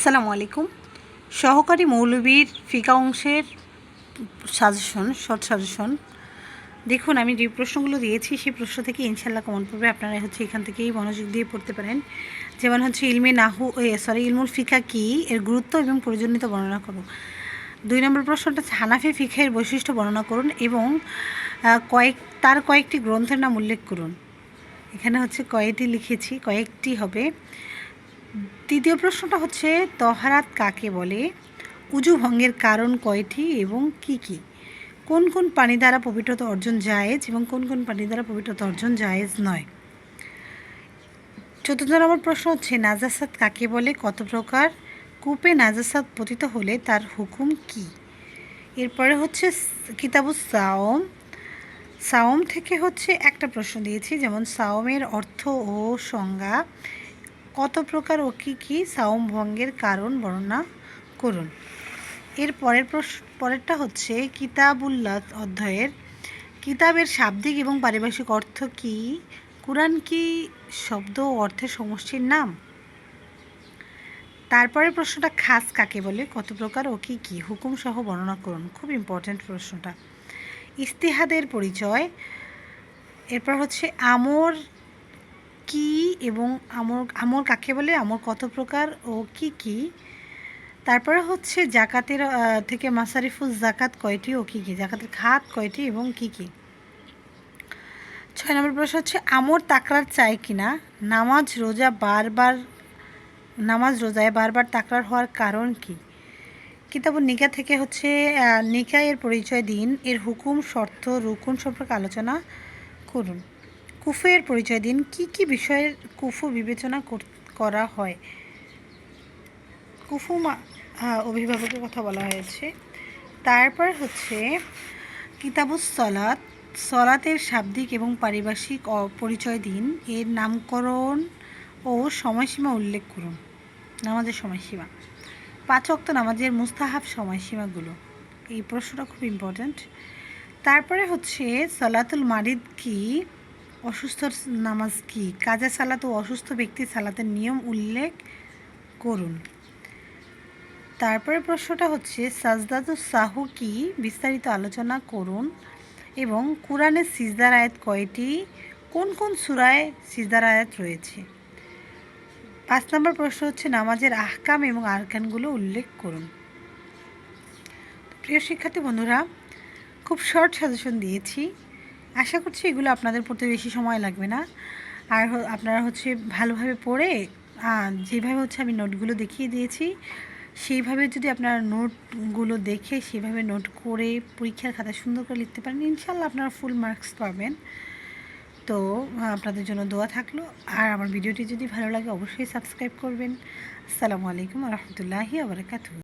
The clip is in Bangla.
আসসালামু আলাইকুম। সহকারী মৌলবীর ফিকা অংশের শর্ট সাজেশন। দেখুন, আমি যে প্রশ্নগুলো দিয়েছি সেই প্রশ্ন থেকে ইনশাল্লাহ কমন পড়বে। আপনারা এখান থেকেই মনোযোগ দিয়ে পড়তে পারেন। যেমন ইলমুল ফিকা কী, এর গুরুত্ব এবং প্রয়োজনীয়তা বর্ণনা করো। 2 নম্বর প্রশ্নটা হানাফি ফিকাহের বৈশিষ্ট্য বর্ণনা করুন এবং তার কয়েকটি গ্রন্থের নাম উল্লেখ করুন। এখানে কয়েকটি লিখেছি, কয়েকটি হবে। তৃতীয় প্রশ্নটা তহারাত কাকে বলে, উজু ভঙ্গের কারণ কয়টি এবং কি কি, কোন কোন পানি দ্বারা পবিত্রতা অর্জন জায়েজ এবং কোন কোন পানি দ্বারা পবিত্রতা অর্জন জায়েজ নয়। চতুর্থ নম্বর প্রশ্ন নাজাসাত কাকে বলে, কত প্রকার, কূপে নাজাসাত পতিত হলে তার হুকুম কি। এরপরে কিতাবুস সাওম থেকে একটা প্রশ্ন দিয়েছি, যেমন সাওমের অর্থ ও সংজ্ঞা, কত প্রকার ও কী কী, সাওম ভঙ্গের কারণ বর্ণনা করুন। এর পরেরটা কিতাবুল্লাহ অধ্যায়ের কিতাবের শাব্দিক এবং পারিভাষিক অর্থ কী, কুরআন কি শব্দ ও অর্থের সমষ্টির নাম। তারপরের প্রশ্নটা খাস কাকে বলে, কত প্রকার ও কী কী, হুকুম সহ বর্ণনা করুন। খুব ইম্পর্ট্যান্ট প্রশ্নটা। ইস্তিহাদের পরিচয়। এরপর আমর কি এবং আমর কাকে বলে, আমর কত প্রকার ও কি কি। তারপরে জাকাতের থেকে মাসারিফুজ জাকাত কয়টি ও কি কি, জাকাতের খাত কয়টি এবং কি কি। 6 নম্বর প্রশ্ন আমর তাকরার চাই কিনা, নামাজ রোজায় বারবার তাকরার হওয়ার কারণ কি। কিতাবুন নিকা থেকে নিকায়ের পরিচয় দিন, এর হুকুম, শর্ত, রুকুন সম্পর্কে আলোচনা করুন। কুফের পরিচয় দিন, কি কি বিষয়ের কুফু বিবেচনা করা হয়। কুফু অভিভাবকের কথা বলা হয়েছে। তারপর কিতাবুস সলাতের শাব্দিক এবং পারিভাষিক পরিচয় দিন, এর নামকরণ ও সময়সীমা উল্লেখ করুন। নামাজের সময়সীমা, 5 ওয়াক্ত নামাজের মুস্তাহাব সময়সীমাগুলো। এই প্রশ্নটা খুব ইম্পর্ট্যান্ট। তারপরে সালাতুল মারিদ কি, অসুস্থ নামাজ কি, কাজা সালাত ও অসুস্থ ব্যক্তির সালাতের নিয়ম উল্লেখ করুন। তারপরে প্রশ্নটা সাজদাতুস সাহু কি, বিস্তারিত আলোচনা করুন এবং কুরআনের সিজদার আয়াত কয়টি, কোন কোন সূরায় সিজদার আয়াত রয়েছে। 5 নম্বর প্রশ্ন নামাজের আহকাম এবং আরকানগুলো উল্লেখ করুন। প্রিয় শিক্ষার্থী বন্ধুরা, খুব শর্ট সাজেশন দিয়েছি। আশা করছি এগুলো আপনাদের পড়তে বেশি সময় লাগবে না। আর আপনারা ভালোভাবে পড়ে যেভাবে আমি নোটগুলো দেখিয়ে দিয়েছি সেইভাবে যদি আপনারা নোটগুলো দেখে সেভাবে নোট করে পরীক্ষার খাতা সুন্দর করে লিখতে পারেন, ইনশাল্লাহ আপনারা ফুল মার্কস পাবেন। তো আপনাদের জন্য দোয়া থাকলো। আর আমার ভিডিওটি যদি ভালো লাগে অবশ্যই সাবস্ক্রাইব করবেন। আসসালামু আলাইকুম ওয়া রাহমাতুল্লাহি ওয়া বারাকাতুহু।